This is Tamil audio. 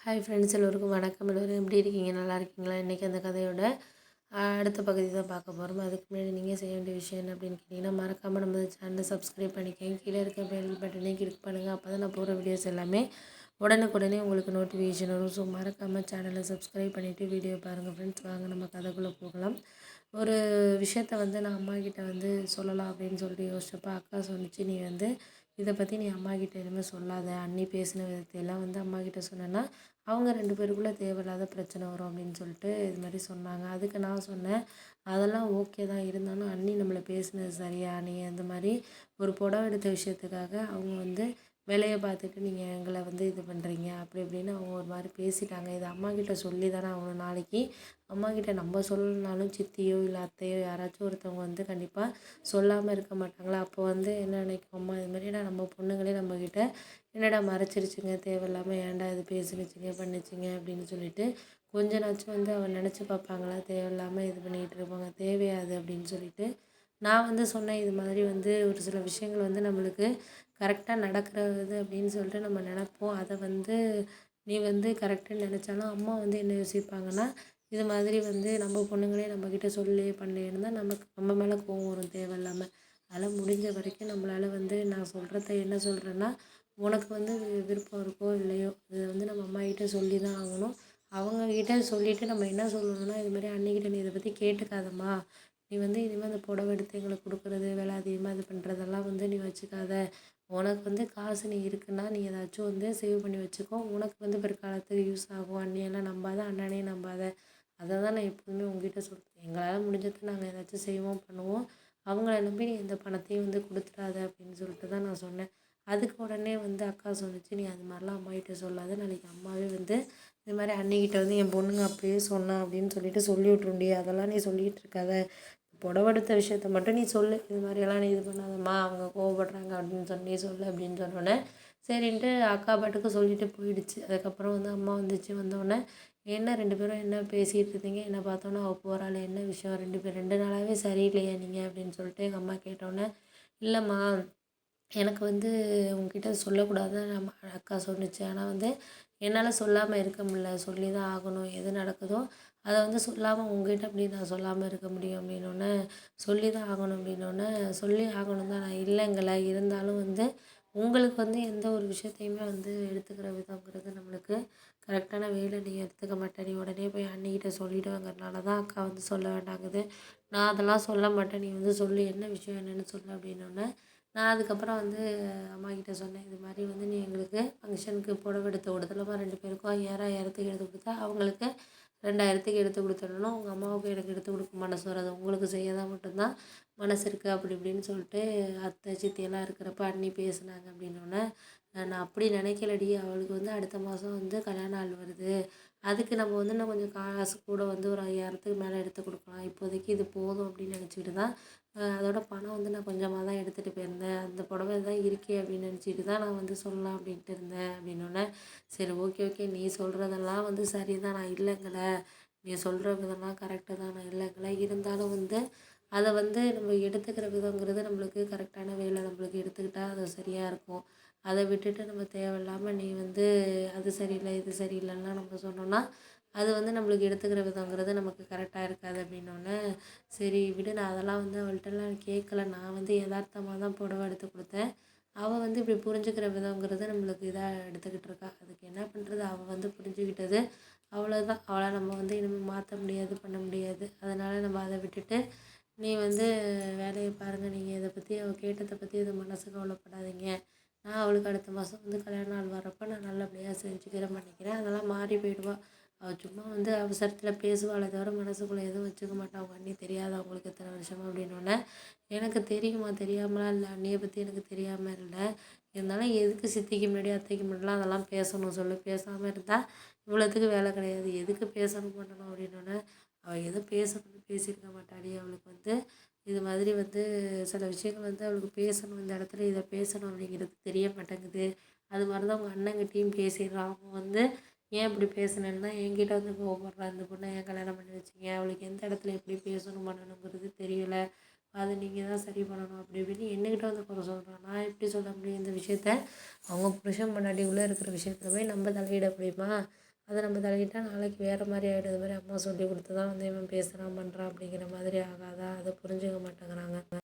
ஹாய் ஃப்ரெண்ட்ஸ், எல்லோருக்கும் வணக்கம். எல்லோரும் எப்படி இருக்கீங்க? நல்லா இருக்கீங்களா? இன்றைக்கி அந்த கதையோட அடுத்த பகுதி தான் பார்க்க போகிறோம். அதுக்கு முன்னாடி நீங்கள் செய்ய வேண்டிய விஷயம் என்ன அப்படின்னு கேட்டிங்கன்னா, மறக்காமல் நம்ம சேனலை சப்ஸ்கிரைப் பண்ணிக்கோங்க. கீழே இருக்க பெல் பட்டனையும் கிளிக் பண்ணுங்கள். அப்போ தான் நான் போகிற வீடியோஸ் எல்லாமே உடனுக்குடனே உங்களுக்கு நோட்டிஃபிகேஷன் வரும். ஸோ மறக்காமல் சேனலை சப்ஸ்கிரைப் பண்ணிவிட்டு வீடியோ பாருங்கள் ஃப்ரெண்ட்ஸ். வாங்க நம்ம கதைக்குள்ளே போகலாம். ஒரு விஷயத்த நான் அம்மாக்கிட்ட சொல்லலாம் அப்படின்னு சொல்லிட்டு யோசிச்சப்போ அக்கா சொன்னிச்சு, இதை பற்றி நீ அம்மாக்கிட்ட இனிமேல் சொல்லாத. அண்ணி பேசின விதத்தையெல்லாம் அம்மாக்கிட்ட சொன்னேன்னா அவங்க 2 பேருக்குள்ளே தேவையில்லாத பிரச்சனை வரும் அப்படின்னு சொல்லிட்டு இது மாதிரி சொன்னாங்க. அதுக்கு நான் சொன்னேன், அதெல்லாம் ஓகே தான், இருந்தாலும் அண்ணி நம்மளை பேசினது சரியா? நீ அந்த மாதிரி ஒரு புடவை எடுத்த விஷயத்துக்காக அவங்க வேலையை பார்த்துட்டு நீங்கள் எங்களை இது பண்ணுறீங்க அப்படி இப்படின்னு அவங்க ஒரு மாதிரி பேசிட்டாங்க. இது அம்மாக்கிட்ட சொல்லி தானே ஆகணும். நாளைக்கு அம்மாக்கிட்ட நம்ம சொல்லணுனாலும் சித்தியோ இல்லை அத்தையோ யாராச்சும் ஒருத்தவங்க கண்டிப்பாக சொல்லாமல் இருக்க மாட்டாங்களா? அப்போ என்ன நினைக்கும் அம்மா, இது மாதிரிடா நம்ம பொண்ணுங்களே நம்மக்கிட்ட என்னடா மறைச்சிருச்சுங்க, தேவையில்லாமல் ஏன்டா இது பேசினுச்சுங்க பண்ணிச்சுங்க அப்படின்னு சொல்லிட்டு கொஞ்ச நாச்சும் அவன் நினச்சி பார்ப்பாங்களா? தேவையில்லாமல் இது பண்ணிகிட்டு இருப்பாங்க, தேவையாது அப்படின்னு சொல்லிட்டு நான் சொன்னேன். இது மாதிரி ஒரு சில விஷயங்கள் நம்மளுக்கு கரெக்டாக நடக்கிறது அப்படின்னு சொல்லிட்டு நம்ம நினப்போம். அதை நீ கரெக்டுன்னு நினச்சாலும் அம்மா என்ன யோசிப்பாங்கன்னா, இது மாதிரி நம்ம பொண்ணுங்களே நம்மக்கிட்ட சொல்லி பண்ணேன்னு தான் நம்ம மேலே கோவம் வரும் தேவையில்லாமல். அதெல்லாம் முடிஞ்ச வரைக்கும் நம்மளால் நான் சொல்கிறத என்ன சொல்கிறேன்னா, உனக்கு விருப்பம் இருக்கோ இல்லையோ அது நம்ம அம்மாக்கிட்ட சொல்லி தான் ஆகணும். அவங்கக்கிட்ட சொல்லிவிட்டு நம்ம என்ன சொல்லணும்னா, இது மாதிரி அன்னிக்கிட்ட நீ இதை பற்றி கேட்டுக்காதம்மா. நீ இனிமேல் அந்த புடவை எடுத்து எங்களுக்கு கொடுக்குறது, விலை அதிகமாக இது பண்ணுறதெல்லாம் நீ வச்சுக்காத. உனக்கு காசு நீ இருக்குன்னா நீ ஏதாச்சும் சேவ் பண்ணி வச்சுக்கோ. உனக்கு பிற்காலத்துக்கு யூஸ் ஆகும். அண்ணியெல்லாம் நம்பாத, அண்ணனையும் நம்பாத. அதை தான் நான் எப்போதுமே உங்ககிட்ட சொல்கிறேன். எங்களால் முடிஞ்சது நாங்கள் ஏதாச்சும் செய்வோம் பண்ணுவோம். அவங்கள நம்பி நீ எந்த பணத்தையும் கொடுத்துடாத அப்படின்னு சொல்லிட்டு தான் நான் சொன்னேன். அதுக்கு உடனே அக்கா சொன்னிச்சு, நீ அது மாதிரிலாம் அம்மாகிட்ட சொல்லாத. நாளைக்கு அம்மாவே இது மாதிரி அண்ணிக்கிட்ட என் பொண்ணுங்க அப்பயே சொன்னா அப்படின்னு சொல்லிட்டு சொல்லி விட்ருண்டி. அதெல்லாம் நீ சொல்லிகிட்டு இருக்காத. புடவை எடுத்த விஷயத்த மட்டும் நீ சொல்லு. இது மாதிரியெல்லாம் நீ இது பண்ணாதம்மா, அவங்க கோவப்படுறாங்க அப்படின்னு சொல்லி சொல்லு அப்படின்னு சொன்னோடனே சரின்ட்டு அக்கா பாட்டுக்கு சொல்லிட்டு போயிடுச்சு. அதுக்கப்புறம் அம்மா வந்தோடனே என்ன 2 பேரும் என்ன பேசிகிட்டு இருந்தீங்க? என்ன பார்த்தோன்னே அவள் போகிறாள், என்ன விஷயம்? 2 நாளாகவே சரியில்லையா நீங்கள் அப்படின்னு சொல்லிட்டு எங்கள் அம்மா கேட்டோன்னே, இல்லைம்மா எனக்கு உங்ககிட்ட சொல்லக்கூடாதுன்னு நம்ம அக்கா சொன்னிச்சு. ஆனால் என்னால் சொல்லாமல் இருக்க முடியல. சொல்லி தான் ஆகணும். எது நடக்குதோ அதை சொல்லாமல் உங்ககிட்ட அப்படி நான் சொல்லாமல் இருக்க முடியும் அப்படின்னோடனே, சொல்லி தான் ஆகணும் அப்படின்னோடனே, சொல்லி ஆகணும் தான் நான் இல்லைங்கள. இருந்தாலும் உங்களுக்கு எந்த ஒரு விஷயத்தையுமே எடுத்துக்கிற விதங்கிறது நம்மளுக்கு கரெக்டான வேலை. நீ எடுத்துக்க மாட்டேன். நீ உடனே போய் அண்ணிக்கிட்ட சொல்லிவிடுவேங்கிறனால தான் அக்கா சொல்ல வேண்டாங்குது. நான் அதெல்லாம் சொல்ல மாட்டேன். நீ சொல்லு, என்ன விஷயம் என்னென்னு சொல்லு அப்படின்னோடனே நான் அதுக்கப்புறம் அம்மாக்கிட்ட சொன்னேன். இது மாதிரி நீ எங்களுக்கு ஃபங்க்ஷனுக்கு புடவை எடுத்து கொடுத்தலமா 2 பேருக்கும் 5000க்கு எடுத்து கொடுத்தா, அவங்களுக்கு 2000க்கு எடுத்து கொடுத்துடணும். உங்கள் அம்மாவுக்கு எனக்கு எடுத்து கொடுக்க மனசு வராது. உங்களுக்கு செய்ய தான் மட்டும்தான் மனசு இருக்குது அப்படி இப்படின்னு சொல்லிட்டு அத்தை சித்தியெல்லாம் இருக்கிறப்ப அண்ணி பேசுனாங்க அப்படின்னோடனே, நான் அப்படி நினைக்கலடி. அவளுக்கு அடுத்த மாதம் கல்யாண நாள் வருது. அதுக்கு நம்ம இன்னும் கொஞ்சம் காசு கூட ஒரு 5000க்கு மேலே எடுத்து கொடுக்கலாம். இப்போதைக்கு இது போதும் அப்படின்னு நினச்சிக்கிட்டு தான் அதோட பணம் நான் கொஞ்சமாக தான் எடுத்துகிட்டு போயிருந்தேன். அந்த புடவை தான் இருக்கே அப்படின்னு நினச்சிட்டு தான் நான் சொல்லலாம் அப்படின்ட்டு இருந்தேன் அப்படின்னோடனே, சரி ஓகே ஓகே, நீ சொல்கிறதெல்லாம் சரி தான், நான் இல்லைங்கல. நீ சொல்கிற விதம்லாம் கரெக்டு தான், நான் இல்லைங்கல. இருந்தாலும் அதை நம்ம எடுத்துக்கிற விதங்கிறது நம்மளுக்கு கரெக்டான வேலை. நம்மளுக்கு எடுத்துக்கிட்டால் அது சரியாக இருக்கும். அதை விட்டுட்டு நம்ம தேவையில்லாமல் நீ அது சரியில்லை இது சரியில்லைன்னா நம்ம சொன்னோன்னா அது நம்மளுக்கு எடுத்துக்கிற விதங்கிறது நமக்கு கரெக்டாக இருக்காது அப்படின்னோடனே, சரி விடு, நான் அதெல்லாம் அவள்கிட்டலாம் கேட்கல. நான் எதார்த்தமாக தான் புடவை எடுத்து கொடுத்தேன். அவள் இப்படி புரிஞ்சுக்கிற விதங்கிறது நம்மளுக்கு இதாக எடுத்துக்கிட்டு இருக்கா. அதுக்கு என்ன பண்ணுறது? அவள் புரிஞ்சுக்கிட்டது அவ்வளோதான். அவளை நம்ம இனிமேல் மாற்ற முடியாது, பண்ண முடியாது. அதனால் நம்ம அதை விட்டுட்டு நீ வேலையை பாருங்கள். நீங்கள் இதை பற்றி அவள் கேட்டதை பற்றி எதுவும் மனசு கவலைப்படாதீங்க. நான் அவளுக்கு அடுத்த மாதம் கல்யாண நாள் வரப்போ நான் நல்லபடியாக செஞ்சுக்கிறேன், பண்ணிக்கிறேன். அதெல்லாம் மாறி போயிடுவா. அவள் சும்மா அவசரத்தில் பேசுவாளே தவிர மனசுக்குள்ளே எதுவும் வச்சுக்க மாட்டாள். அவங்க அண்ணி தெரியாத அவங்களுக்கு எத்தனை வருஷமா அப்படின்னோடனே, எனக்கு தெரியுமா, தெரியாமலாம் இல்லை. அண்ணியை பற்றி எனக்கு தெரியாமல் இல்லை. இருந்தாலும் எதுக்கு சித்திக்கு முன்னாடி அத்தைக்கு முன்னாடிலாம் அதெல்லாம் பேசணும் சொல்லு? பேசாமல் இருந்தால் இவ்வளோத்துக்கு வேலை கிடையாது. எதுக்கு பேசணும் பண்ணணும் அப்படின்னோடனே, அவள் எதுவும் பேசணும்னு பேசியிருக்க மாட்டாடி. அவளுக்கு இது மாதிரி சில விஷயங்கள் அவளுக்கு பேசணும், இந்த இடத்துல இதை பேசணும் அப்படிங்கிறது தெரிய மாட்டேங்குது. அது மாதிரி தான் அவங்க அண்ணங்கிட்டையும் பேசிடுறான். அவன் ஏன் இப்படி பேசுனேன்னா என்கிட்ட கோவப்படுறான். இந்த பொண்ணை ஏன் கல்யாணம் பண்ணி வச்சிங்க? அவளுக்கு எந்த இடத்துல எப்படி பேசணும் பண்ணணுங்கிறது தெரியலை. அதை நீங்கள் தான் சரி பண்ணணும் அப்படி இப்படின்னு என்கிட்ட குறை சொல்கிறான். நான் எப்படி சொல்ல முடியும் இந்த விஷயத்த? அவங்க புருஷன் முன்னாடி உள்ளே இருக்கிற விஷயத்துல போய் நம்ம தலையிட முடியுமா? அதை நம்ம தலையிட்டா நாளைக்கு வேறு மாதிரி ஆகிடும். இது மாதிரி அம்மா சொல்லி கொடுத்து தான் வந்து இவன் பேசுகிறான் பண்ணுறான் அப்படிங்கிற மாதிரி ஆகாதா? அதை புரிஞ்சுக்க மாட்டேங்கிறாங்க.